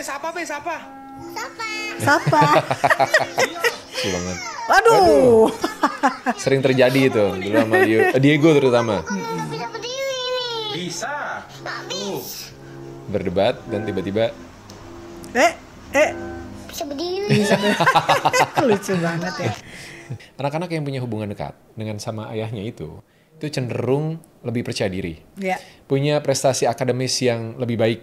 Sapa, Be, sapa. Sapa. banget. Waduh. Sering terjadi itu dulu sama Diego terutama. Bisa. Tuh. Berdebat dan tiba-tiba Bisa berdiri. Lucu banget ya. anak-anak yang punya hubungan dekat dengan sama ayahnya itu cenderung lebih percaya diri. Ya. Punya prestasi akademis yang lebih baik.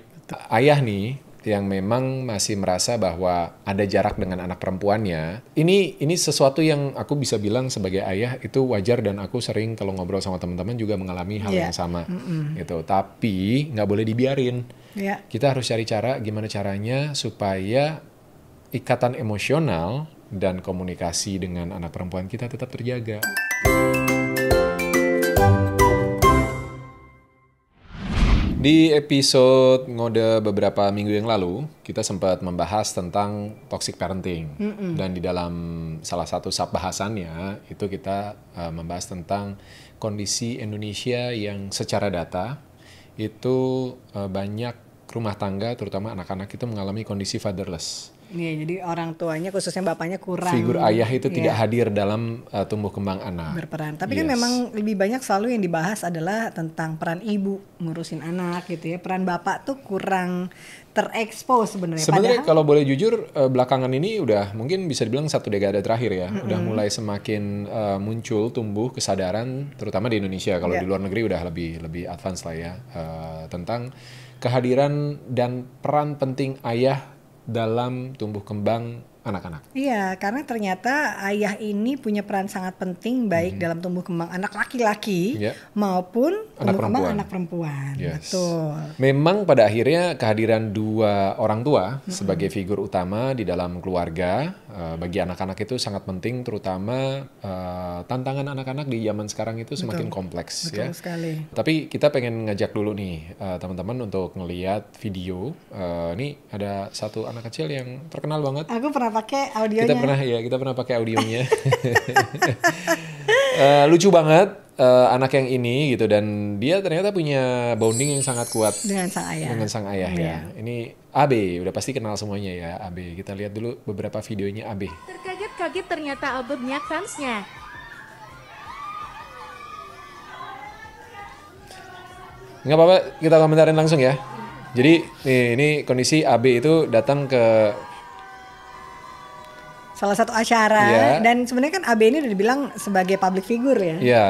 Ayah nih yang memang masih merasa bahwa ada jarak dengan anak perempuannya. Ini sesuatu yang aku bisa bilang sebagai ayah itu wajar, dan aku sering kalau ngobrol sama teman-teman juga mengalami hal yang sama. Gitu. Tapi nggak boleh dibiarin. Ya. Kita harus cari cara gimana caranya supaya ikatan emosional dan komunikasi dengan anak perempuan kita tetap terjaga. Di episode ngode beberapa minggu yang lalu, kita sempat membahas tentang toxic parenting. Dan di dalam salah satu sub bahasannya, itu kita membahas tentang kondisi Indonesia yang secara data, itu banyak rumah tangga, terutama anak-anak itu mengalami kondisi fatherless. Iya, jadi orang tuanya khususnya bapaknya kurang. Figur ayah itu tidak hadir dalam tumbuh kembang anak. Berperan. Tapi kan memang lebih banyak selalu yang dibahas adalah tentang peran ibu ngurusin anak gitu ya. Peran bapak tuh kurang terekspos sebenarnya. Sebenarnya kalau boleh jujur, belakangan ini udah mungkin bisa dibilang satu dekade terakhir ya. Udah mulai semakin muncul tumbuh kesadaran, terutama di Indonesia. Kalau di luar negeri udah lebih advance lah ya, tentang kehadiran dan peran penting ayah dalam tumbuh kembang anak-anak. Iya, karena ternyata ayah ini punya peran sangat penting baik dalam tumbuh kembang anak laki-laki maupun tumbuh kembang anak perempuan. Yes. Betul. Memang pada akhirnya kehadiran dua orang tua sebagai figur utama di dalam keluarga bagi anak-anak itu sangat penting, terutama tantangan anak-anak di zaman sekarang itu semakin kompleks. Betul sekali. Tapi kita pengen ngajak dulu nih teman-teman untuk ngelihat video. Nih ada satu anak kecil yang terkenal banget. Aku pernah pakai audionya. Kita pernah pakai audionya. Lucu banget anak yang ini gitu, dan dia ternyata punya bonding yang sangat kuat dengan sang ayah. Dengan sang ayah ya. Ini Abe, udah pasti kenal semuanya ya Abe. Kita lihat dulu beberapa videonya Abe. Terkaget-kaget ternyata Abe banyak fansnya. Nggak apa-apa, kita komentarin langsung ya. Jadi ini kondisi Abe itu datang ke salah satu acara, dan sebenarnya kan AB ini udah dibilang sebagai public figure ya. Iya.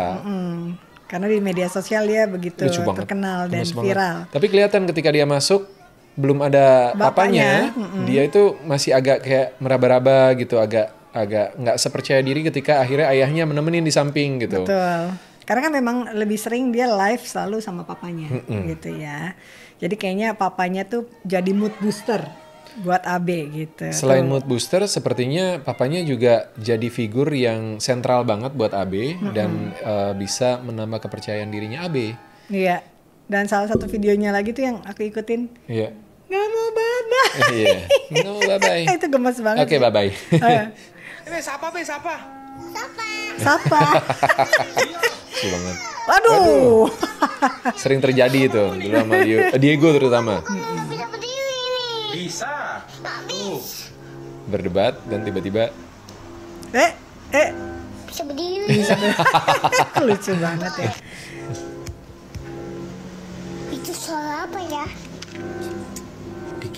Karena di media sosial dia begitu terkenal dan viral. Tapi kelihatan ketika dia masuk belum ada papanya, dia itu masih agak kayak meraba-raba gitu, agak nggak sepercaya diri ketika akhirnya ayahnya menemenin di samping gitu. Betul. Karena kan memang lebih sering dia live selalu sama papanya gitu ya. Jadi kayaknya papanya tuh jadi mood booster buat AB gitu. Selain mood booster, sepertinya papanya juga jadi figur yang sentral banget buat AB dan bisa menambah kepercayaan dirinya AB. Iya. Dan salah satu videonya lagi tuh yang aku ikutin. Iya. Nggak mau bye-bye. Iya. Nggak mau bye-bye. Itu gemes banget. Oke, bye-bye. Sapa, Be, sapa. Sapa. Lucu banget. Waduh. Sering terjadi itu dulu sama Diego terutama. Bisa. Tuh. Berdebat dan tiba-tiba Bisa berdiri. Lucu banget ya. Itu suara apa ya?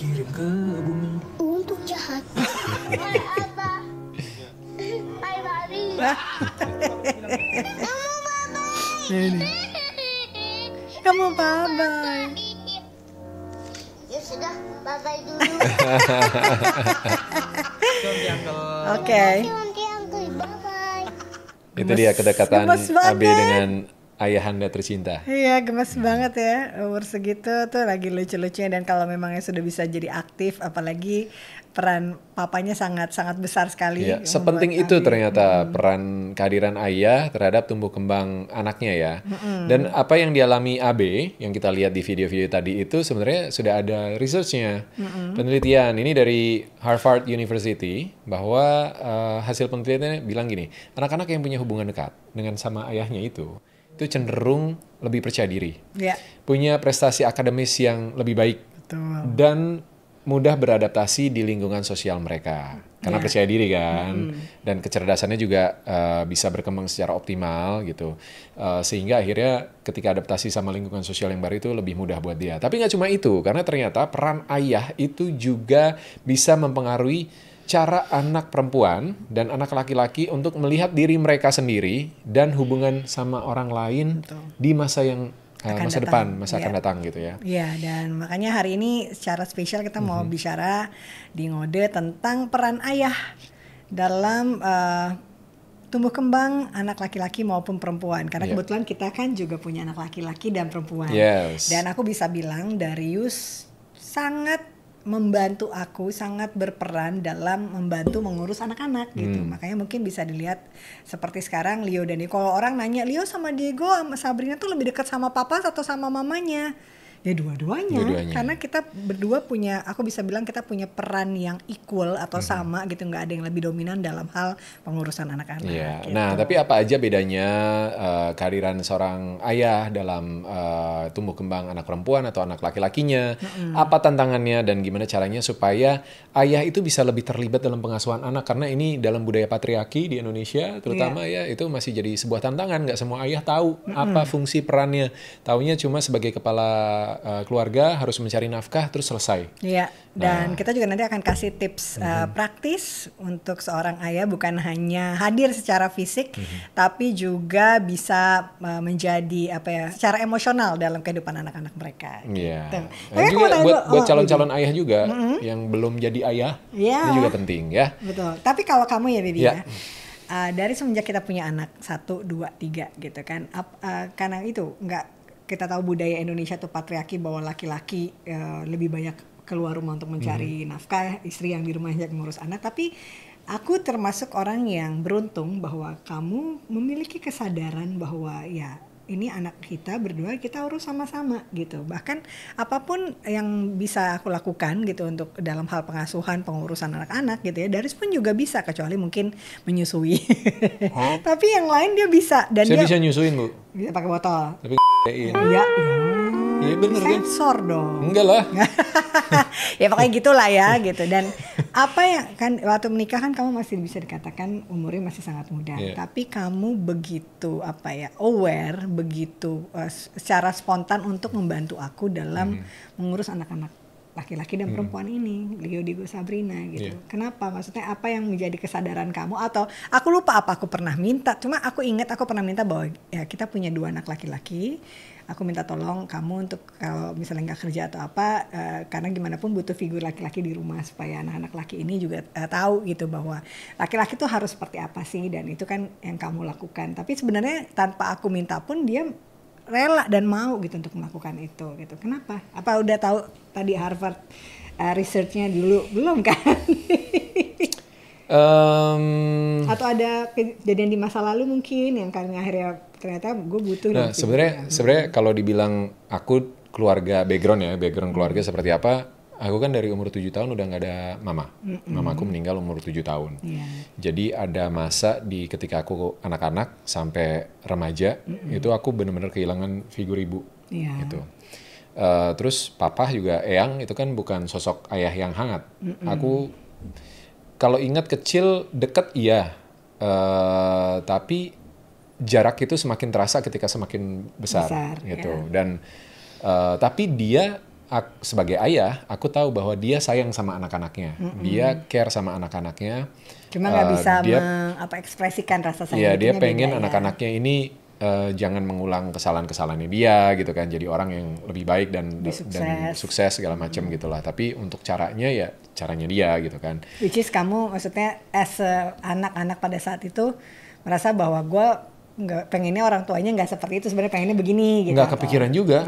dikirim ke bumi. Untuk jahat. Hai Abah. Hai Bari. Kamu bye-bye. Ya sudah, bye-bye dulu. Oke. Nanti Uncle, bye-bye. Itu dia kedekatan gemes banget. Abe dengan ayahanda tercinta. Iya, gemes banget ya. Umur segitu tuh lagi lucu-lucunya, dan kalau memangnya sudah bisa jadi aktif, apalagi peran papanya sangat-sangat besar sekali. Iya, sepenting itu ternyata peran kehadiran ayah terhadap tumbuh kembang anaknya ya. Dan apa yang dialami AB yang kita lihat di video-video tadi itu sebenarnya sudah ada research-nya. Penelitian ini dari Harvard University, bahwa hasil penelitiannya bilang gini, anak-anak yang punya hubungan dekat dengan sama ayahnya itu cenderung lebih percaya diri. Iya. Punya prestasi akademis yang lebih baik. Betul. Dan mudah beradaptasi di lingkungan sosial mereka karena percaya diri kan, dan kecerdasannya juga bisa berkembang secara optimal gitu, sehingga akhirnya ketika adaptasi sama lingkungan sosial yang baru itu lebih mudah buat dia. Tapi nggak cuma itu, karena ternyata peran ayah itu juga bisa mempengaruhi cara anak perempuan dan anak laki-laki untuk melihat diri mereka sendiri dan hubungan sama orang lain di masa yang masa depan, masa akan datang gitu ya. Iya, dan makanya hari ini secara spesial kita mau bicara di Ngode tentang peran ayah dalam tumbuh kembang anak laki-laki maupun perempuan. Karena kebetulan kita kan juga punya anak laki-laki dan perempuan. Yes. Dan aku bisa bilang Darius sangat membantu aku, sangat berperan dalam membantu mengurus anak-anak gitu. Makanya mungkin bisa dilihat seperti sekarang Leo dan Diego. Kalau orang nanya Leo sama Diego sama Sabrina tuh lebih dekat sama papa atau sama mamanya? Ya dua-duanya. Karena kita berdua punya, aku bisa bilang kita punya peran yang equal atau sama gitu, nggak ada yang lebih dominan dalam hal pengurusan anak-anak. Iya. Gitu. Nah, tapi apa aja bedanya kehadiran seorang ayah dalam tumbuh kembang anak perempuan atau anak laki-lakinya? Apa tantangannya dan gimana caranya supaya ayah itu bisa lebih terlibat dalam pengasuhan anak? Karena ini dalam budaya patriarki di Indonesia, terutama ya itu masih jadi sebuah tantangan. Nggak semua ayah tahu apa fungsi perannya. Taunya cuma sebagai kepala keluarga harus mencari nafkah terus selesai. Iya, dan kita juga nanti akan kasih tips praktis untuk seorang ayah, bukan hanya hadir secara fisik, tapi juga bisa menjadi secara emosional dalam kehidupan anak-anak mereka. Iya. Gitu. Dan juga buat calon-calon ayah juga yang belum jadi ayah, ini juga penting ya. Betul. Tapi kalau kamu ya Bibi ya. Dari semenjak kita punya anak 1, 2, 3 gitu kan, karena itu kita tahu budaya Indonesia tuh patriarki bahwa laki-laki lebih banyak keluar rumah untuk mencari nafkah, istri yang di rumah yang ngurus anak. Tapi aku termasuk orang yang beruntung bahwa kamu memiliki kesadaran bahwa ya ini anak kita berdua, kita urus sama-sama gitu. Bahkan apapun yang bisa aku lakukan gitu untuk dalam hal pengasuhan, pengurusan anak-anak gitu ya, Darius pun juga bisa, kecuali mungkin menyusui. Tapi yang lain dia bisa, dan Saya dia bisa nyusuin, Bu. bisa pakai botol. Tapi Iya. Iya bener kan? Sensor dong. Enggak lah. Ya pokoknya gitulah ya gitu. Dan apa yang kan waktu menikah kan kamu masih bisa dikatakan umurnya masih sangat muda. Tapi kamu begitu aware, begitu secara spontan untuk membantu aku dalam mengurus anak-anak laki-laki dan perempuan ini, Leo, Diego, Sabrina gitu. Kenapa? Maksudnya apa yang menjadi kesadaran kamu? Atau aku lupa apa aku pernah minta. Cuma aku ingat aku pernah minta bahwa ya kita punya 2 anak laki-laki. Aku minta tolong kamu untuk kalau misalnya nggak kerja atau apa, karena gimana pun butuh figur laki-laki di rumah supaya anak-anak laki ini juga tahu gitu bahwa laki-laki tuh harus seperti apa sih, dan itu kan yang kamu lakukan. Tapi sebenarnya tanpa aku minta pun dia rela dan mau gitu untuk melakukan itu gitu. Kenapa? Apa udah tahu tadi Harvard research-nya dulu belum kan? Atau ada kejadian di masa lalu mungkin yang karena akhirnya ternyata gue butuh. Nah sebenarnya kalau dibilang aku background keluarga seperti apa, aku kan dari umur 7 tahun udah nggak ada mama. Mamaku meninggal umur 7 tahun. Jadi ada masa ketika aku anak-anak sampai remaja, itu aku benar-benar kehilangan figur ibu. Gitu. Terus papa juga, Eyang itu kan bukan sosok ayah yang hangat. Aku kalau ingat kecil deket tapi jarak itu semakin terasa ketika semakin besar gitu. Dan tapi dia sebagai ayah, aku tahu bahwa dia sayang sama anak-anaknya, dia care sama anak-anaknya. Cuma nggak bisa ekspresikan rasa sayang. Iya, dia pengen anak-anaknya ini jangan mengulang kesalahan-kesalahannya dia gitu kan, jadi orang yang lebih baik dan sukses segala macam gitulah. Tapi untuk caranya dia gitu kan. Which is kamu maksudnya as anak-anak pada saat itu merasa bahwa gue nggak pengennya orang tuanya nggak seperti itu, sebenarnya pengennya begini gitu. Nggak kepikiran juga,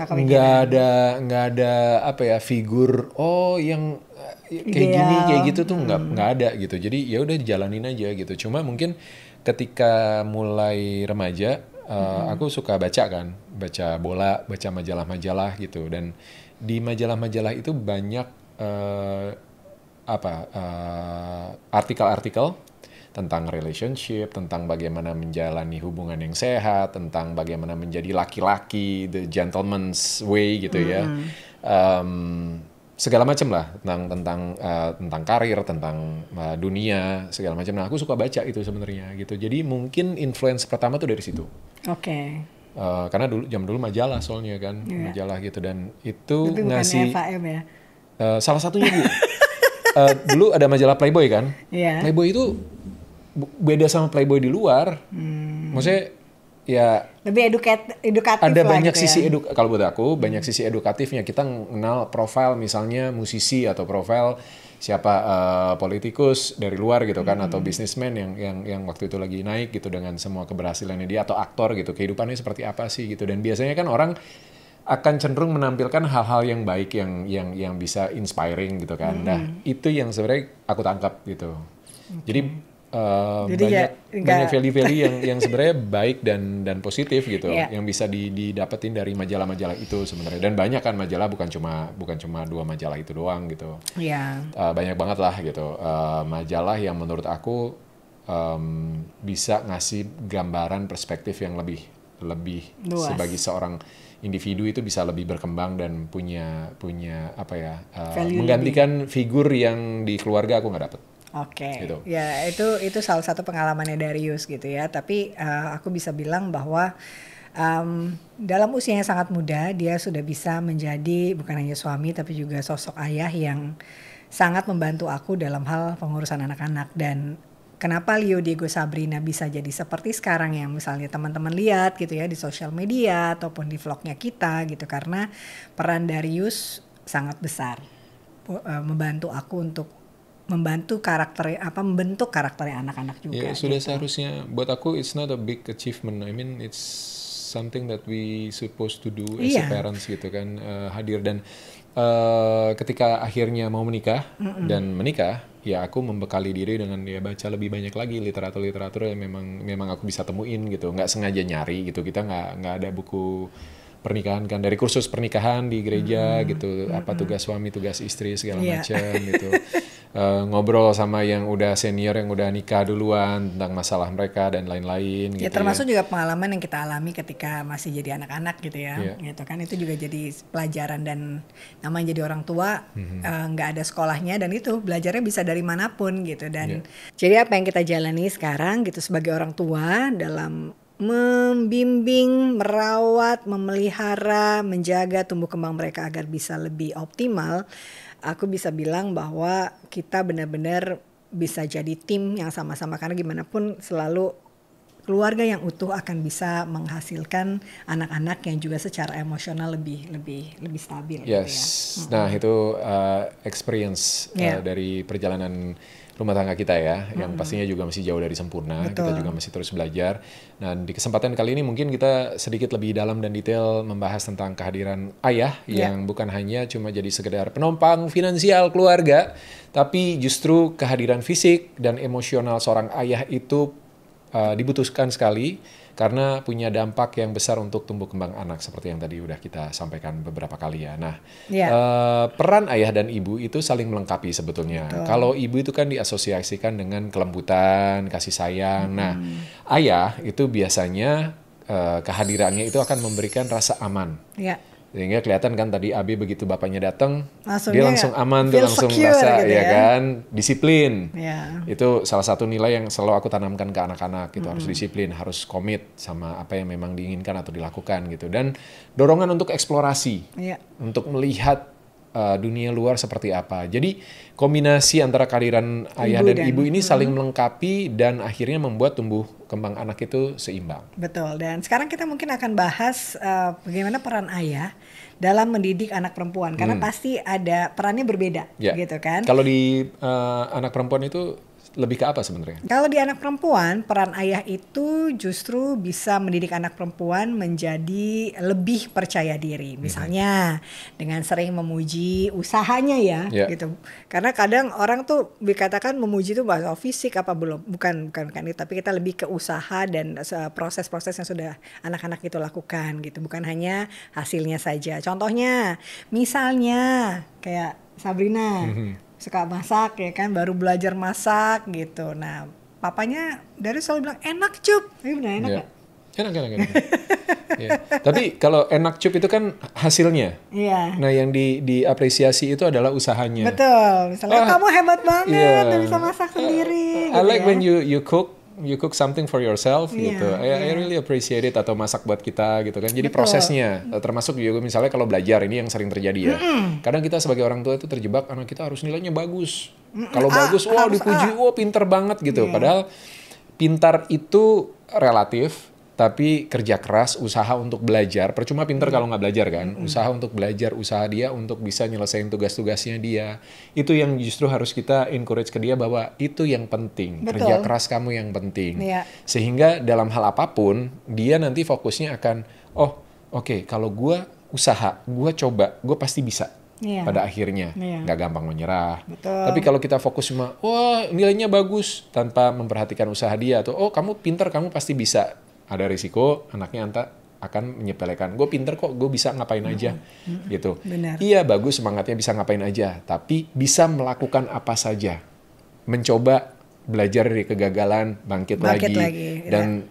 nggak ada figur yang kayak gini kayak gitu tuh nggak ada gitu. Jadi ya udah dijalanin aja gitu. Cuma mungkin ketika mulai remaja aku suka baca bola, baca majalah-majalah gitu, dan di majalah-majalah itu banyak artikel-artikel tentang relationship, tentang bagaimana menjalani hubungan yang sehat, tentang bagaimana menjadi laki-laki, the gentleman's way gitu ya. segala macam lah tentang karir, tentang dunia segala macam. Nah aku suka baca itu sebenarnya gitu. Jadi mungkin influence pertama tuh dari situ. Oke. Karena dulu majalah soalnya kan, majalah gitu, dan itu Tapi bukan ngasih FAM ya? salah satunya Bu. Dulu ada majalah Playboy kan. Iya. Playboy itu beda sama Playboy di luar. Maksudnya ya Lebih edukatif ada lah banyak gitu sisi ya. kalau buat aku banyak sisi edukatifnya. Kita kenal profil misalnya musisi atau profil siapa politikus dari luar gitu kan, atau bisnismen yang waktu itu lagi naik gitu dengan semua keberhasilannya dia, atau aktor gitu, kehidupannya seperti apa sih gitu. Dan biasanya kan orang akan cenderung menampilkan hal-hal yang baik yang bisa inspiring gitu kan. Nah, itu yang sebenarnya aku tangkap gitu. Jadi banyak value-value yang sebenarnya baik dan positif gitu, yang bisa didapetin dari majalah-majalah itu sebenarnya. Dan banyak kan majalah, bukan cuma 2 majalah itu doang gitu. Banyak banget lah gitu majalah yang menurut aku bisa ngasih gambaran perspektif yang lebih luas. Sebagai seorang individu itu bisa lebih berkembang dan punya apa ya, menggantikan figur yang di keluarga aku nggak dapet. Oke, gitu. Ya itu salah satu pengalamannya Darius gitu ya. Tapi aku bisa bilang bahwa dalam usianya sangat muda dia sudah bisa menjadi bukan hanya suami tapi juga sosok ayah yang sangat membantu aku dalam hal pengurusan anak-anak. Dan kenapa Leo Diego Sabrina bisa jadi seperti sekarang yang misalnya teman-teman lihat gitu ya di sosial media ataupun di vlognya kita gitu, karena peran Darius sangat besar membantu aku untuk membentuk karakternya anak-anak juga. Ya sudah gitu. seharusnya buat aku it's not a big achievement. I mean it's something that we supposed to do as a parents gitu kan, hadir. Dan ketika akhirnya mau menikah dan menikah, ya aku membekali diri dengan baca lebih banyak lagi literatur yang memang aku bisa temuin gitu. Nggak sengaja nyari gitu, kita nggak ada buku pernikahan kan, dari kursus pernikahan di gereja gitu, apa tugas suami, tugas istri segala macam gitu. Ngobrol sama yang udah senior, yang udah nikah duluan tentang masalah mereka dan lain-lain. Ya gitu termasuk juga pengalaman yang kita alami ketika masih jadi anak-anak gitu ya, gitu kan, itu juga jadi pelajaran. Dan namanya jadi orang tua nggak ada sekolahnya, dan itu belajarnya bisa dari manapun gitu. Dan jadi apa yang kita jalani sekarang gitu sebagai orang tua dalam membimbing, merawat, memelihara, menjaga tumbuh kembang mereka agar bisa lebih optimal, aku bisa bilang bahwa kita benar-benar bisa jadi tim yang sama-sama, karena gimana pun selalu keluarga yang utuh akan bisa menghasilkan anak-anak yang juga secara emosional lebih stabil. Yes, gitu ya. Nah itu experience dari perjalanan rumah tangga kita ya, yang pastinya juga masih jauh dari sempurna. Betul. Kita juga masih terus belajar. Nah di kesempatan kali ini mungkin kita sedikit lebih dalam dan detail membahas tentang kehadiran ayah yang bukan hanya cuma jadi sekedar penopang finansial keluarga, tapi justru kehadiran fisik dan emosional seorang ayah itu dibutuhkan sekali, karena punya dampak yang besar untuk tumbuh kembang anak seperti yang tadi udah kita sampaikan beberapa kali ya. Nah, peran ayah dan ibu itu saling melengkapi sebetulnya. Kalau ibu itu kan diasosiasikan dengan kelembutan, kasih sayang. Nah, ayah itu biasanya kehadirannya itu akan memberikan rasa aman. Sehingga kelihatan kan tadi AB begitu bapaknya datang, dia langsung aman tuh, langsung merasa gitu ya kan, disiplin. Itu salah satu nilai yang selalu aku tanamkan ke anak-anak gitu, harus disiplin, harus komit sama apa yang memang diinginkan atau dilakukan gitu. Dan dorongan untuk eksplorasi, untuk melihat dunia luar seperti apa. Jadi kombinasi antara kehadiran ayah dan ibu ini saling melengkapi dan akhirnya membuat tumbuh kembang anak itu seimbang. Betul. Dan sekarang kita mungkin akan bahas bagaimana peran ayah dalam mendidik anak perempuan, karena pasti ada perannya berbeda, gitu kan? Kalau di anak perempuan itu lebih ke apa sebenarnya? Kalau di anak perempuan, peran ayah itu justru bisa mendidik anak perempuan menjadi lebih percaya diri. Misalnya dengan sering memuji usahanya gitu. Karena kadang orang tuh dikatakan memuji itu bahasa fisik apa belum? Bukan itu, tapi kita lebih ke usaha dan proses-proses yang sudah anak-anak itu lakukan gitu. Bukan hanya hasilnya saja. Contohnya, misalnya kayak Sabrina. Suka masak ya kan, baru belajar masak gitu. Nah papanya dari selalu bilang enak cup, benar enak gak? Enak. Ya. Tapi kalau enak cup itu kan hasilnya. Iya. Nah, yang diapresiasi itu adalah usahanya. Betul. Misalnya kamu hebat banget, Iya. udah bisa masak sendiri. I like gitu ya. when you cook something for yourself Iya, gitu. I really appreciate it, atau masak buat kita gitu kan. Jadi Betul. prosesnya termasuk juga misalnya kalau belajar, ini yang sering terjadi ya. Kadang kita sebagai orang tua itu terjebak, anak kita harus nilainya bagus. Kalau bagus, wah harus dipuji, wah pinter banget gitu. Padahal pintar itu relatif, tapi kerja keras, usaha untuk belajar, percuma pinter kalau nggak belajar kan. Usaha untuk belajar, usaha dia untuk bisa nyelesain tugas-tugasnya dia. Itu yang justru harus kita encourage ke dia bahwa itu yang penting. Betul. Kerja keras kamu yang penting. Iya. Sehingga dalam hal apapun, dia nanti fokusnya akan, oke, kalau gue usaha, gue coba, gue pasti bisa. Iya. Pada akhirnya, Iya. nggak gampang menyerah. Betul. Tapi kalau kita fokus cuma, wah nilainya bagus, tanpa memperhatikan usaha dia, atau kamu pinter, kamu pasti bisa. Ada risiko anaknya akan menyepelekan. Gue pinter kok, gue bisa ngapain aja, gitu. Benar. Iya bagus, semangatnya bisa ngapain aja, tapi bisa melakukan apa saja, mencoba belajar dari kegagalan, bangkit lagi, dan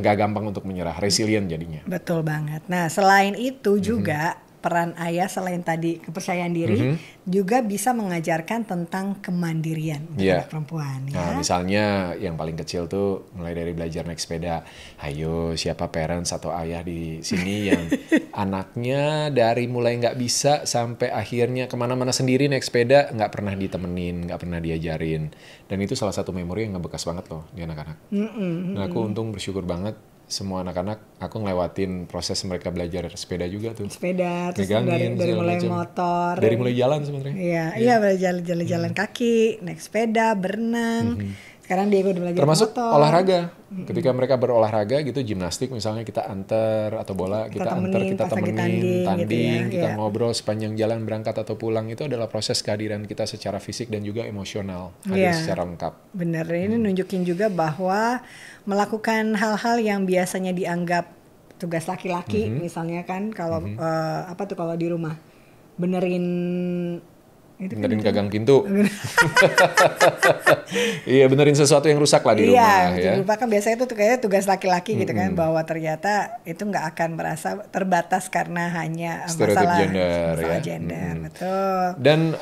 nggak gampang untuk menyerah, resilient jadinya. Betul banget. Nah, selain itu juga peran ayah selain tadi kepercayaan diri juga bisa mengajarkan tentang kemandirian untuk anak perempuan. Ya. Nah, misalnya yang paling kecil tuh mulai dari belajar naik sepeda. Ayo, siapa parents atau ayah di sini yang anaknya dari mulai nggak bisa sampai akhirnya kemana-mana sendiri naik sepeda, nggak pernah ditemenin, nggak pernah diajarin. Dan itu salah satu memori yang ngebekas banget loh di anak-anak. Nah, aku untung bersyukur banget. Semua anak-anak aku ngelewatin proses mereka belajar sepeda juga tuh. Sepeda, terus Megangin, dari mulai macam. motor. Dari mulai jalan sebenarnya. Iya, belajar jalan-jalan kaki, naik sepeda, berenang. Sekarang Diego udah belajar Termasuk motor. olahraga. Ketika mereka berolahraga gitu, gimnastik misalnya, kita antar atau bola, kita temenin, tanding, kita ngobrol sepanjang jalan berangkat atau pulang. Itu adalah proses kehadiran kita secara fisik dan juga emosional, hadir secara lengkap. Bener, ini nunjukin juga bahwa melakukan hal-hal yang biasanya dianggap tugas laki-laki, misalnya kan kalau kalau di rumah benerin gagang pintu. Iya, benerin sesuatu yang rusak lah di rumah. Iya, di rumah kan biasanya itu kayaknya tugas laki-laki gitu kan, bahwa ternyata itu nggak akan merasa terbatas karena hanya stereotip masalah gender. Betul. Dan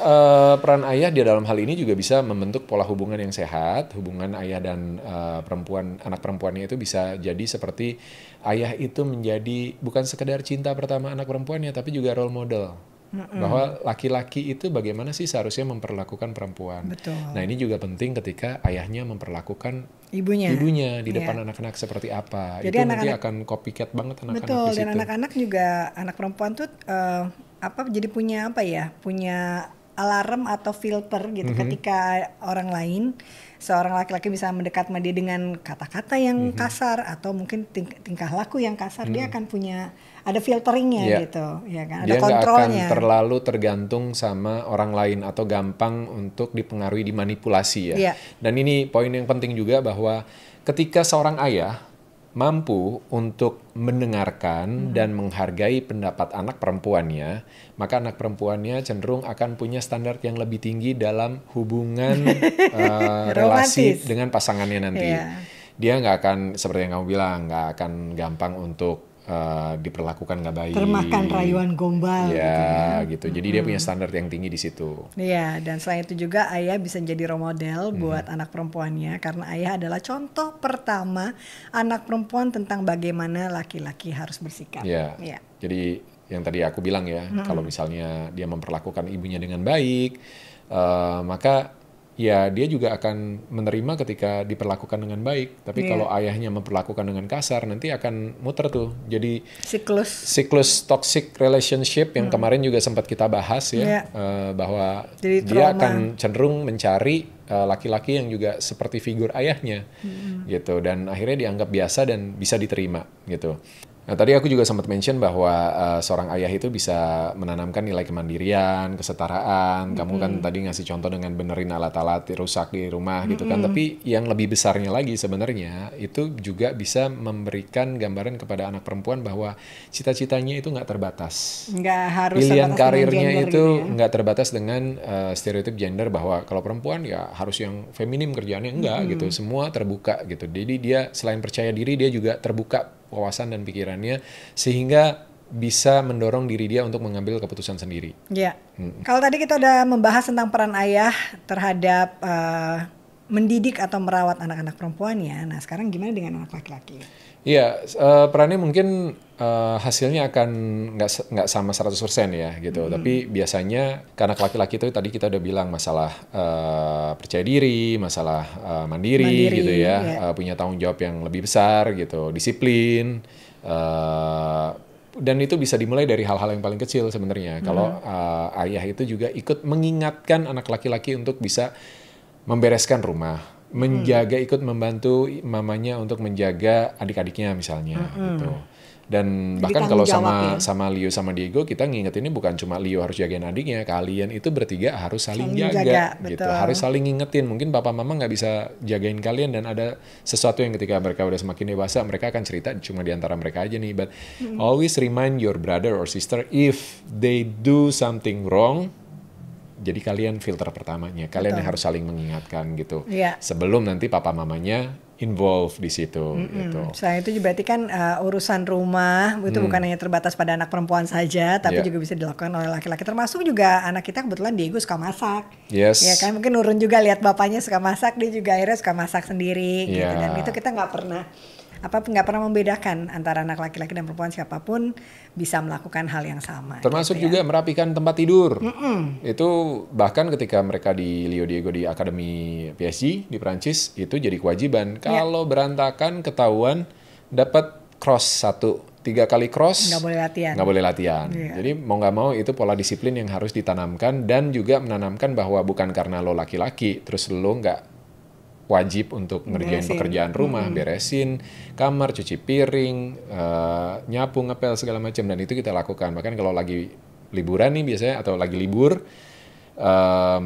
peran ayah di dalam hal ini juga bisa membentuk pola hubungan yang sehat. Hubungan ayah dan anak perempuannya itu bisa jadi seperti ayah itu menjadi bukan sekedar cinta pertama anak perempuannya, tapi juga role model. Bahwa laki-laki itu bagaimana sih seharusnya memperlakukan perempuan. Betul. Nah, ini juga penting ketika ayahnya memperlakukan ibunya di depan anak-anak seperti apa. Jadi itu nanti akan copycat banget anak-anak betul, di situ. dan anak-anak juga, anak perempuan tuh jadi punya punya alarm atau filter gitu ketika orang lain, seorang laki-laki bisa mendekat sama dia dengan kata-kata yang kasar atau mungkin tingkah laku yang kasar, dia akan punya ada filteringnya gitu, ya kan? Ada dia kontrolnya. Dia nggak akan terlalu tergantung sama orang lain atau gampang untuk dipengaruhi, dimanipulasi ya. Yeah. Dan ini poin yang penting juga, bahwa ketika seorang ayah mampu untuk mendengarkan dan menghargai pendapat anak perempuannya, maka anak perempuannya cenderung akan punya standar yang lebih tinggi dalam hubungan relasi dengan pasangannya nanti. Yeah. Dia nggak akan, seperti yang kamu bilang, nggak akan gampang untuk diperlakukan nggak baik, termakan rayuan gombal gitu. Jadi dia punya standar yang tinggi di situ. Iya, dan selain itu juga ayah bisa jadi role model buat anak perempuannya, karena ayah adalah contoh pertama anak perempuan tentang bagaimana laki-laki harus bersikap. Iya. Jadi yang tadi aku bilang ya, kalau misalnya dia memperlakukan ibunya dengan baik, maka ya dia juga akan menerima ketika diperlakukan dengan baik. Tapi kalau ayahnya memperlakukan dengan kasar, nanti akan muter tuh. Jadi siklus toxic relationship yang kemarin juga sempat kita bahas ya, bahwa dia akan cenderung mencari laki-laki yang juga seperti figur ayahnya gitu, dan akhirnya dianggap biasa dan bisa diterima gitu. Nah, tadi aku juga sempat mention bahwa seorang ayah itu bisa menanamkan nilai kemandirian, kesetaraan. Kamu kan tadi ngasih contoh dengan benerin alat-alat rusak di rumah gitu kan. Tapi yang lebih besarnya lagi sebenarnya itu juga bisa memberikan gambaran kepada anak perempuan bahwa cita-citanya itu nggak terbatas. Nggak harus pilihan karirnya itu gitu ya? nggak terbatas dengan stereotip gender bahwa kalau perempuan ya harus yang feminim kerjaannya, enggak gitu. Semua terbuka gitu. Jadi dia selain percaya diri, dia juga terbuka wawasan dan pikirannya sehingga bisa mendorong diri dia untuk mengambil keputusan sendiri. Ya. Kalau tadi kita udah membahas tentang peran ayah terhadap mendidik atau merawat anak-anak perempuannya. Nah, sekarang gimana dengan anak laki-laki? Iya, perannya mungkin hasilnya akan nggak sama 100% ya gitu. Tapi biasanya karena laki-laki itu tadi kita udah bilang masalah percaya diri, masalah mandiri gitu ya, punya tanggung jawab yang lebih besar gitu, disiplin. Dan itu bisa dimulai dari hal-hal yang paling kecil sebenarnya. Kalau ayah itu juga ikut mengingatkan anak laki-laki untuk bisa membereskan rumah. Menjaga, ikut membantu mamanya untuk menjaga adik-adiknya misalnya gitu. Dan Jadi bahkan kalau tanggung jawab sama Leo sama Diego kita nginget ini bukan cuma Leo harus jagain adiknya, kalian itu bertiga harus saling jaga gitu, betul. harus saling ngingetin. Mungkin papa mama nggak bisa jagain kalian dan ada sesuatu yang ketika mereka udah semakin dewasa mereka akan cerita cuma di antara mereka aja nih. But always remind your brother or sister if they do something wrong. Jadi kalian filter pertamanya, kalian yang harus saling mengingatkan gitu. Iya. Sebelum nanti papa mamanya involve di situ gitu. Selain itu berarti kan urusan rumah itu bukan hanya terbatas pada anak perempuan saja, tapi juga bisa dilakukan oleh laki-laki. Termasuk juga anak kita kebetulan Diego suka masak. Yes. Ya kan mungkin Nurun juga lihat bapaknya suka masak, dia juga akhirnya suka masak sendiri gitu. Yeah. Dan itu kita nggak pernah membedakan antara anak laki-laki dan perempuan, siapapun bisa melakukan hal yang sama. Termasuk gitu ya. juga merapikan tempat tidur. Itu bahkan ketika mereka di Leo Diego di Akademi PSG di Prancis itu jadi kewajiban. Kalau berantakan ketahuan dapat cross 3 kali cross. Nggak boleh latihan. Yeah. Jadi mau nggak mau itu pola disiplin yang harus ditanamkan dan juga menanamkan bahwa bukan karena lo laki-laki terus lo nggak wajib untuk ngerjain pekerjaan rumah, beresin kamar, cuci piring, nyapu, ngepel segala macam, dan itu kita lakukan. Bahkan kalau lagi liburan nih biasanya atau lagi libur,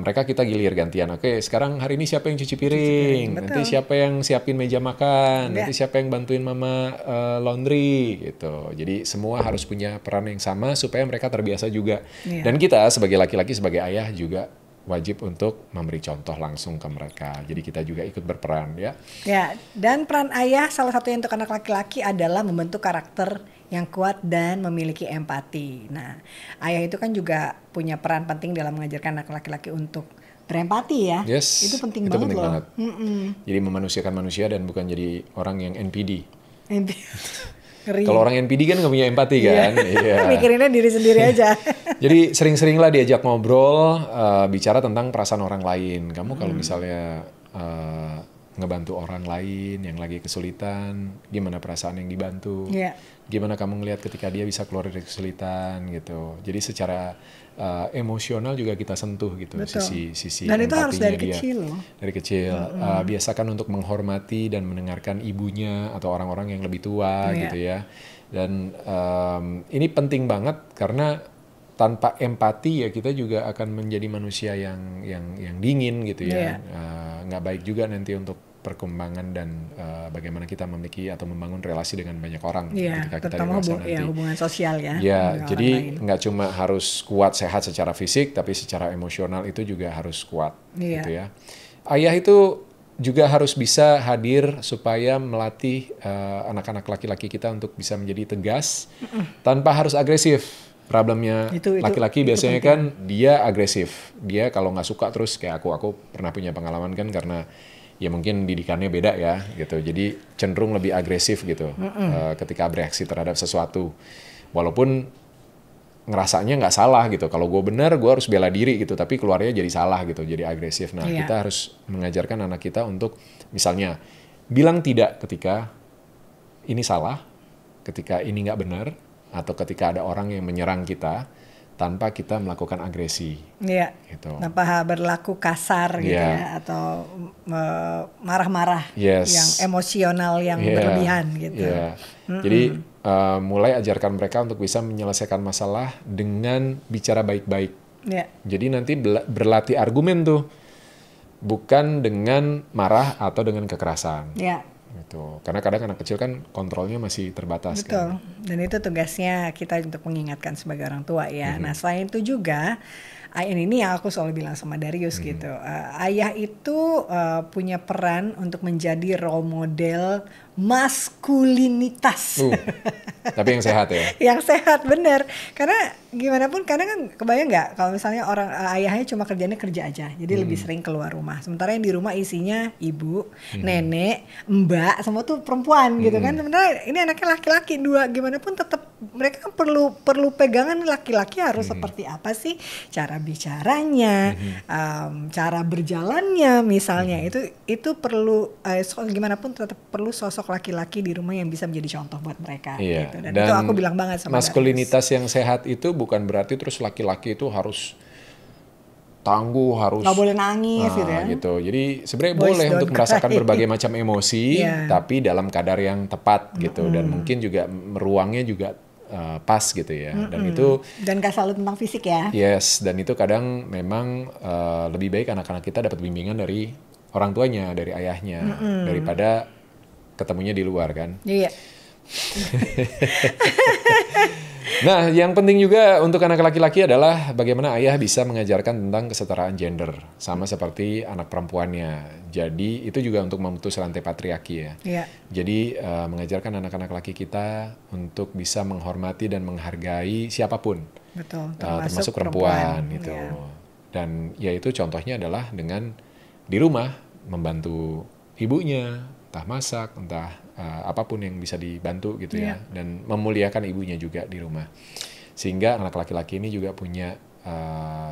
mereka kita gilir gantian. Oke, sekarang hari ini siapa yang cuci piring? Nanti siapa yang siapin meja makan? Nanti siapa yang bantuin mama laundry gitu. Jadi semua harus punya peran yang sama supaya mereka terbiasa juga. Dan kita sebagai laki-laki, sebagai ayah juga wajib untuk memberi contoh langsung ke mereka. Jadi kita juga ikut berperan ya. Ya, dan peran ayah salah satunya untuk anak laki-laki adalah membentuk karakter yang kuat dan memiliki empati. Nah, ayah itu kan juga punya peran penting dalam mengajarkan anak laki-laki untuk berempati ya. Yes, itu penting banget loh. Jadi memanusiakan manusia dan bukan jadi orang yang NPD. Ngeri. Kalau orang NPD kan nggak punya empati kan. Iya. Mikirinnya diri sendiri aja. Jadi sering-seringlah diajak ngobrol, bicara tentang perasaan orang lain. Kamu kalau misalnya ngebantu orang lain yang lagi kesulitan, gimana perasaan yang dibantu? Gimana kamu ngelihat ketika dia bisa keluar dari kesulitan gitu. Jadi secara emosional juga kita sentuh gitu. Sisi dan itu harus dari dia. kecil loh. Dari kecil. Biasakan untuk menghormati dan mendengarkan ibunya atau orang-orang yang lebih tua gitu ya. Dan ini penting banget karena tanpa empati ya kita juga akan menjadi manusia yang dingin gitu ya. Nggak baik juga nanti untuk perkembangan dan bagaimana kita memiliki atau membangun relasi dengan banyak orang ketika kita dewasa nanti. Hubungan sosial ya. Ya, jadi nggak cuma harus kuat sehat secara fisik, tapi secara emosional itu juga harus kuat, gitu ya. Ayah itu juga harus bisa hadir supaya melatih anak-anak laki-laki kita untuk bisa menjadi tegas tanpa harus agresif. Problemnya laki-laki biasanya kan dia agresif. Dia kalau nggak suka terus kayak aku pernah punya pengalaman kan karena ya mungkin didikannya beda ya gitu. Jadi cenderung lebih agresif gitu ketika bereaksi terhadap sesuatu. Walaupun ngerasanya nggak salah gitu. Kalau gue benar gue harus bela diri gitu. Tapi keluarnya jadi salah gitu. Jadi agresif. Nah kita harus mengajarkan anak kita untuk misalnya bilang tidak ketika ini salah. Ketika ini nggak benar. Atau ketika ada orang yang menyerang kita tanpa kita melakukan agresi. Iya. Gitu. Tanpa berlaku kasar gitu ya atau marah-marah yang emosional yang berlebihan gitu. Jadi mulai ajarkan mereka untuk bisa menyelesaikan masalah dengan bicara baik-baik. Jadi nanti berlatih argumen tuh bukan dengan marah atau dengan kekerasan. Gitu. Karena kadang anak kecil kan kontrolnya masih terbatas. Betul. Dan itu tugasnya kita untuk mengingatkan sebagai orang tua ya. Nah selain itu juga ini yang aku selalu bilang sama Darius gitu. Ayah itu punya peran untuk menjadi role model maskulinitas. Tapi yang sehat ya. Yang sehat, bener. Karena gimana pun kadang kan kebayang nggak kalau misalnya orang ayahnya cuma kerjanya kerja aja, jadi lebih sering keluar rumah. Sementara yang di rumah isinya ibu, nenek, mbak, semua tuh perempuan gitu kan. Sementara ini anaknya laki-laki dua, gimana pun tetap mereka kan perlu pegangan. Laki-laki harus seperti apa sih cara bicaranya, cara berjalannya misalnya. Itu perlu gimana pun tetap perlu sosok laki-laki di rumah yang bisa menjadi contoh buat mereka. Iya. Gitu. Dan itu aku bilang banget sama maskulinitas yang sehat itu bukan berarti terus laki-laki itu harus tangguh, harus nggak boleh nangis gitu ya. Gitu. Jadi sebenarnya Boys boleh don't untuk merasakan cry. berbagai macam emosi, tapi dalam kadar yang tepat gitu, dan mungkin juga ruangnya juga pas gitu ya. Dan itu gak selalu tentang fisik ya. yes, dan itu kadang memang lebih baik anak-anak kita dapat bimbingan dari orang tuanya, dari ayahnya, daripada ketemunya di luar kan. Iya. Nah, yang penting juga untuk anak laki-laki adalah bagaimana ayah bisa mengajarkan tentang kesetaraan gender, sama seperti anak perempuannya. Jadi itu juga untuk memutus rantai patriarki ya. Iya. Jadi mengajarkan anak-anak laki kita untuk bisa menghormati dan menghargai siapapun, Betul. termasuk perempuan gitu. Iya. Dan ya itu contohnya adalah dengan di rumah membantu ibunya, entah masak, entah apapun yang bisa dibantu gitu ya, dan memuliakan ibunya juga di rumah, sehingga anak laki-laki ini juga punya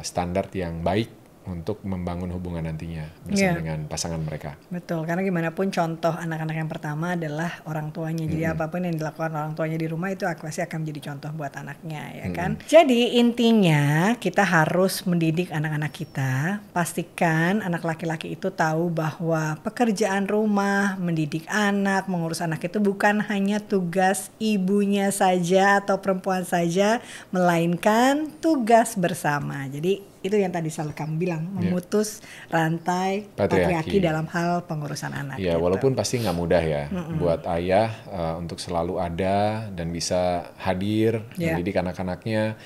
standar yang baik untuk membangun hubungan nantinya bersama dengan pasangan mereka. Betul, karena gimana pun contoh anak-anak yang pertama adalah orang tuanya. Jadi apapun yang dilakukan orang tuanya di rumah itu pasti akan menjadi contoh buat anaknya, ya kan? Jadi intinya kita harus mendidik anak-anak kita. Pastikan anak laki-laki itu tahu bahwa pekerjaan rumah, mendidik anak, mengurus anak itu bukan hanya tugas ibunya saja atau perempuan saja, melainkan tugas bersama. Jadi itu yang tadi selalu kamu bilang, memutus rantai patriarki dalam hal pengurusan anak. Ya, gitu. walaupun pasti nggak mudah ya buat ayah untuk selalu ada dan bisa hadir mendidik anak-anaknya.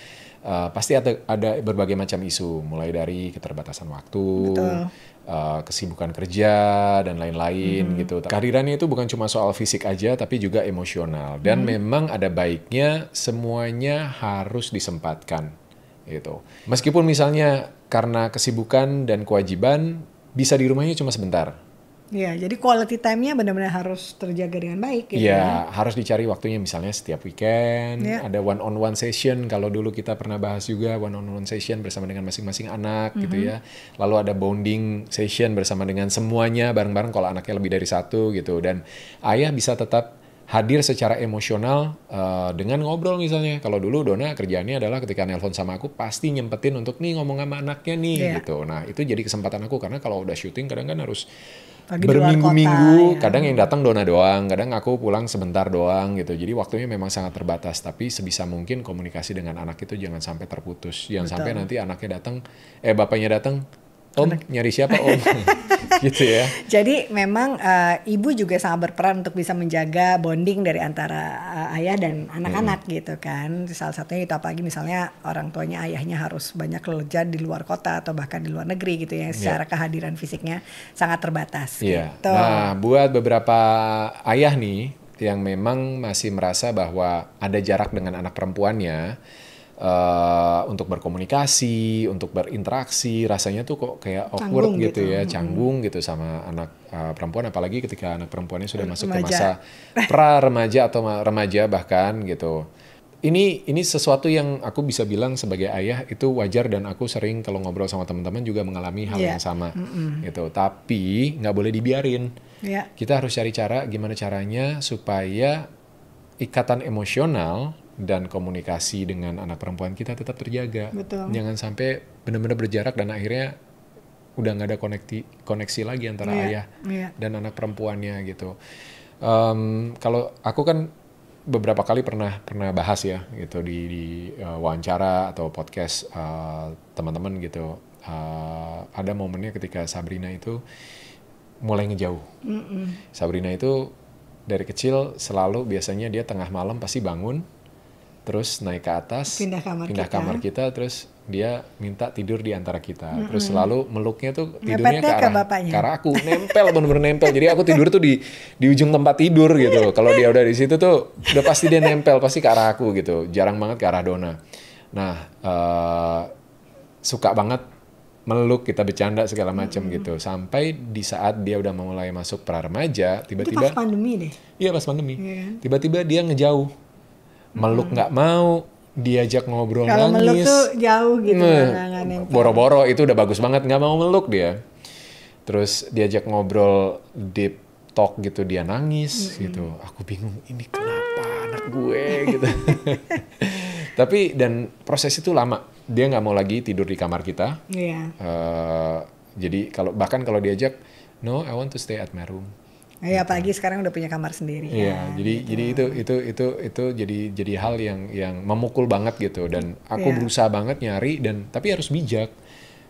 Pasti ada berbagai macam isu, mulai dari keterbatasan waktu, kesibukan kerja dan lain-lain gitu. Kehadirannya itu bukan cuma soal fisik aja, tapi juga emosional. Dan memang ada baiknya semuanya harus disempatkan. Gitu. Meskipun misalnya karena kesibukan dan kewajiban bisa di rumahnya cuma sebentar. Iya, jadi quality time-nya benar-benar harus terjaga dengan baik. Gitu Iya, harus dicari waktunya misalnya setiap weekend, ada one-on-one session. Kalau dulu kita pernah bahas juga one-on-one session bersama dengan masing-masing anak gitu ya. Lalu ada bonding session bersama dengan semuanya bareng-bareng kalau anaknya lebih dari satu gitu. Dan ayah bisa tetap hadir secara emosional dengan ngobrol misalnya. Kalau dulu Dona kerjaannya adalah ketika nelpon sama aku pasti nyempetin untuk nih ngomong sama anaknya nih gitu. Nah itu jadi kesempatan aku karena kalau udah syuting kadang kan harus berminggu-minggu. Kadang yang datang Dona doang, kadang aku pulang sebentar doang gitu. Jadi waktunya memang sangat terbatas. Tapi sebisa mungkin komunikasi dengan anak itu jangan sampai terputus. Jangan sampai nanti anaknya datang, bapaknya datang, Om nyari siapa Om? Gitu ya. Jadi memang ibu juga sangat berperan untuk bisa menjaga bonding dari antara ayah dan anak-anak gitu kan. Salah satunya itu apalagi misalnya orang tuanya ayahnya harus banyak kerja di luar kota atau bahkan di luar negeri gitu ya. Secara kehadiran fisiknya sangat terbatas gitu. Nah buat beberapa ayah nih yang memang masih merasa bahwa ada jarak dengan anak perempuannya, untuk berkomunikasi, untuk berinteraksi, rasanya tuh kok kayak awkward gitu ya, canggung gitu sama anak perempuan, apalagi ketika anak perempuannya sudah masuk ke masa pra-remaja atau remaja bahkan gitu. Ini sesuatu yang aku bisa bilang sebagai ayah itu wajar, dan aku sering kalau ngobrol sama teman-teman juga mengalami hal yang sama gitu. Tapi nggak boleh dibiarin. Kita harus cari cara gimana caranya supaya ikatan emosional dan komunikasi dengan anak perempuan kita tetap terjaga. Betul. Jangan sampai benar-benar berjarak dan akhirnya udah nggak ada koneksi lagi antara ayah dan anak perempuannya gitu. Kalau aku kan beberapa kali pernah bahas ya gitu di wawancara atau podcast teman-teman gitu. Ada momennya ketika Sabrina itu mulai ngejauh. Sabrina itu dari kecil selalu biasanya dia tengah malam pasti bangun, terus naik ke atas, pindah kamar kita, terus dia minta tidur di antara kita. Terus selalu meluknya tuh tidurnya Ngepetnya ke bapaknya. ke arah aku, nempel bener-bener nempel. Jadi aku tidur tuh di ujung tempat tidur gitu. Kalau dia udah di situ tuh udah pasti dia nempel, pasti ke arah aku gitu. Jarang banget ke arah Dona. Nah, suka banget meluk, kita bercanda segala macam gitu. Sampai di saat dia udah mulai masuk pra remaja, Itu tiba-tiba pas pandemi deh. iya pas pandemi. Iya kan? Tiba-tiba dia ngejauh. Meluk nggak mau, diajak ngobrol Kalau meluk nangis. tuh jauh gitu. nggak nempel. Boro-boro itu udah bagus banget, nggak mau meluk dia. Terus diajak ngobrol deep talk gitu, dia nangis gitu. Aku bingung, ini kenapa anak gue gitu. Tapi dan proses itu lama. Dia nggak mau lagi tidur di kamar kita. Iya. Jadi bahkan kalau diajak, no, I want to stay at my room. Ya, apalagi sekarang udah punya kamar sendiri. Iya, kan, jadi itu jadi hal yang memukul banget gitu, dan aku Iya. berusaha banget nyari, tapi harus bijak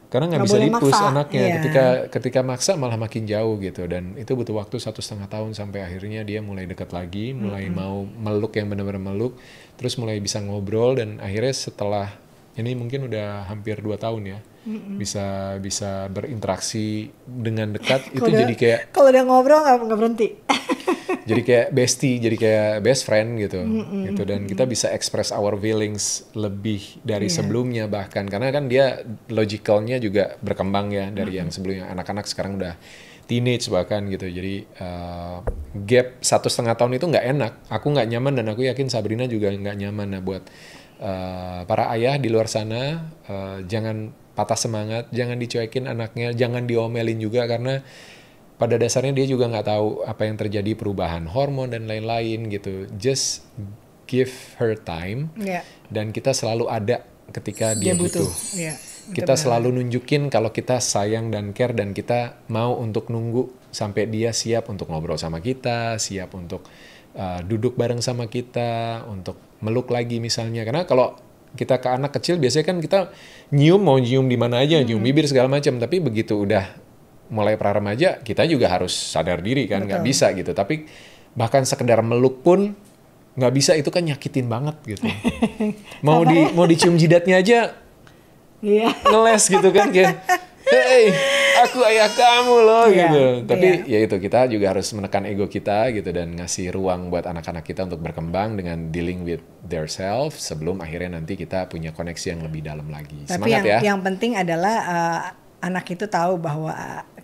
karena nggak Nggak bisa boleh dipus maksa, anaknya. iya. Ketika maksa malah makin jauh gitu, dan itu butuh waktu 1,5 tahun sampai akhirnya dia mulai dekat lagi, mulai mau meluk yang benar-benar meluk, terus mulai bisa ngobrol, dan akhirnya setelah ini mungkin udah hampir 2 tahun ya, bisa berinteraksi dengan dekat. Itu jadi kayak kalau udah ngobrol nggak berhenti. jadi kayak bestie, jadi kayak best friend gitu, gitu, dan kita bisa express our feelings lebih dari sebelumnya bahkan, karena kan dia logicalnya juga berkembang ya dari yang sebelumnya. Anak-anak sekarang udah teenage bahkan gitu, jadi gap 1,5 tahun itu nggak enak, aku nggak nyaman, dan aku yakin Sabrina juga nggak nyaman. Nah, buat para ayah di luar sana, jangan patah semangat, jangan dicuekin anaknya, jangan diomelin juga, karena pada dasarnya dia juga nggak tahu apa yang terjadi, perubahan hormon dan lain-lain gitu. Just give her time, Iya. dan kita selalu ada ketika dia butuh. Iya. Kita selalu nunjukin kalau kita sayang dan care, dan kita mau untuk nunggu sampai dia siap untuk ngobrol sama kita, siap untuk duduk bareng sama kita, untuk meluk lagi misalnya. Karena kalau kita ke anak kecil biasanya kan kita mau nyium di mana aja, nyium bibir segala macam, tapi begitu udah mulai pra remaja, kita juga harus sadar diri kan, nggak bisa gitu. Tapi bahkan sekedar meluk pun nggak bisa, itu kan nyakitin banget gitu. mau dicium jidatnya aja Iya. ngeles gitu kan, kayak hey, aku ayah kamu loh gitu. Tapi ya itu, kita juga harus menekan ego kita gitu, dan ngasih ruang buat anak-anak kita untuk berkembang dengan dealing with their self, sebelum akhirnya nanti kita punya koneksi yang lebih dalam lagi. Tapi Semangat ya. yang penting adalah anak itu tahu bahwa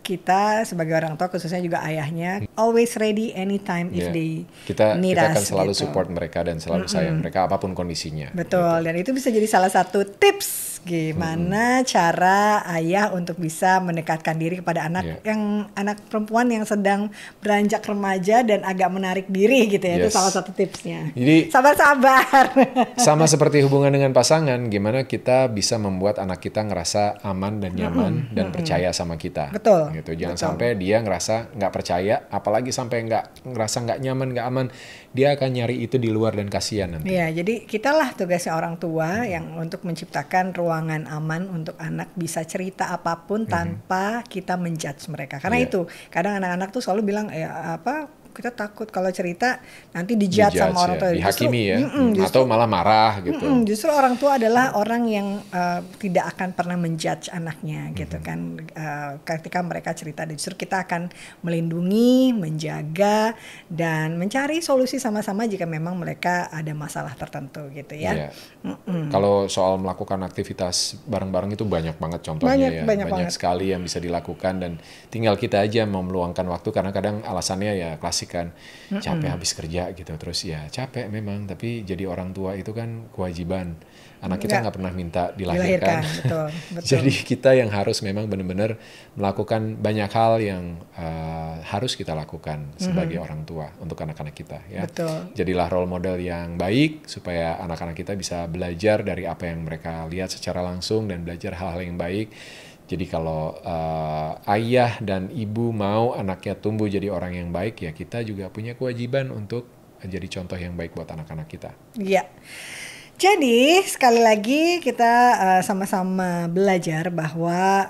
kita sebagai orang tua, khususnya juga ayahnya, always ready anytime if Ya. they Kita need akan us, selalu gitu. support mereka dan selalu sayang mereka apapun kondisinya. Betul, dan itu bisa jadi salah satu tips gimana cara ayah untuk bisa mendekatkan diri kepada anak anak perempuan yang sedang beranjak remaja dan agak menarik diri gitu ya. Itu Yes. salah satu tipsnya. Jadi Sabar-sabar. sama seperti hubungan dengan pasangan, gimana kita bisa membuat anak kita ngerasa aman dan nyaman dan percaya sama kita. Betul. Gitu. Jangan sampai dia ngerasa nggak percaya, apalagi sampai ngerasa nggak nyaman, nggak aman. Dia akan nyari itu di luar, dan kasihan nanti. Iya, jadi kitalah tugasnya orang tua yang untuk menciptakan ruangan aman untuk anak bisa cerita apapun tanpa kita menjudge mereka. Karena Iya. itu kadang anak-anak tuh selalu bilang kita takut kalau cerita nanti dijudge sama orang tua. Dihakimi ya, atau malah marah gitu. Justru orang tua adalah orang yang tidak akan pernah menjudge anaknya gitu kan. Ketika mereka cerita, justru kita akan melindungi, menjaga, dan mencari solusi sama-sama jika memang mereka ada masalah tertentu gitu ya. Iya. Kalau soal melakukan aktivitas bareng-bareng itu banyak banget contohnya. Banyak sekali yang bisa dilakukan, dan tinggal kita aja mau meluangkan waktu, karena kadang alasannya ya klasik kan, capek habis kerja gitu. Terus ya capek memang, tapi jadi orang tua itu kan kewajiban. Anak kita nggak pernah minta dilahirkan. Betul. Jadi kita yang harus memang benar-benar melakukan banyak hal yang harus kita lakukan sebagai orang tua untuk anak-anak kita ya. Betul. Jadilah role model yang baik supaya anak-anak kita bisa belajar dari apa yang mereka lihat secara langsung, dan belajar hal-hal yang baik. Jadi kalau ayah dan ibu mau anaknya tumbuh jadi orang yang baik, ya kita juga punya kewajiban untuk jadi contoh yang baik buat anak-anak kita. Iya. Jadi sekali lagi kita sama-sama belajar bahwa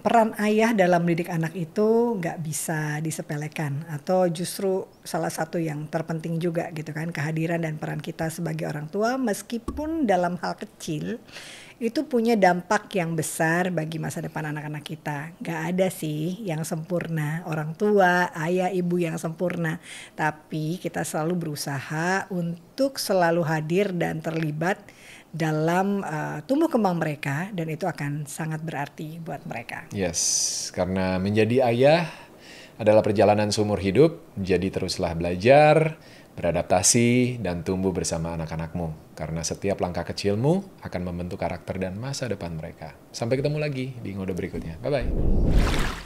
peran ayah dalam mendidik anak itu nggak bisa disepelekan, atau justru salah satu yang terpenting juga gitu kan, kehadiran dan peran kita sebagai orang tua, meskipun dalam hal kecil itu punya dampak yang besar bagi masa depan anak-anak kita. Gak ada sih yang sempurna, orang tua, ayah, ibu yang sempurna. Tapi kita selalu berusaha untuk selalu hadir dan terlibat dalam tumbuh kembang mereka, dan itu akan sangat berarti buat mereka. Yes, karena menjadi ayah adalah perjalanan seumur hidup, jadi teruslah belajar, beradaptasi, dan tumbuh bersama anak-anakmu. Karena setiap langkah kecilmu akan membentuk karakter dan masa depan mereka. Sampai ketemu lagi di ngode berikutnya. Bye-bye.